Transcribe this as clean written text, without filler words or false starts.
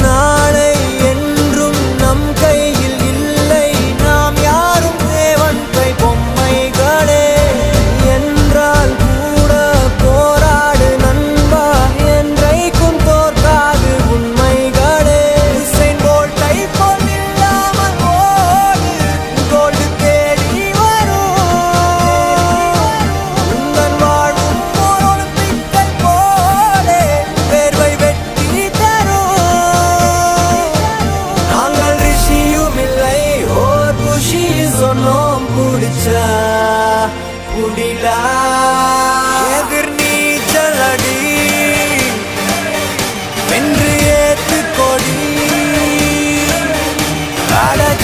நாளை என்றும் நம் கையில் இல்லை, நாம் யாரும் தேவன் கை பொம்மைகளே. என்றால் கூட போராடு நண்பா, என்றைக்கும் தோற்காது உண்மைகளே. உசைன் போல்ட்டை போல் இல்லாமல் ஓடு, கோல்டு தேடி வரும். உந்தன் வாழ்வும் ஓர் ஒலிம்பிக்கை போலே வேர்வை வெட்டி தரும். நாங்கள் ரிஷியும் இல்லை, ஓர் குஷி சொன்னோம், குடிச்சா குடிலா.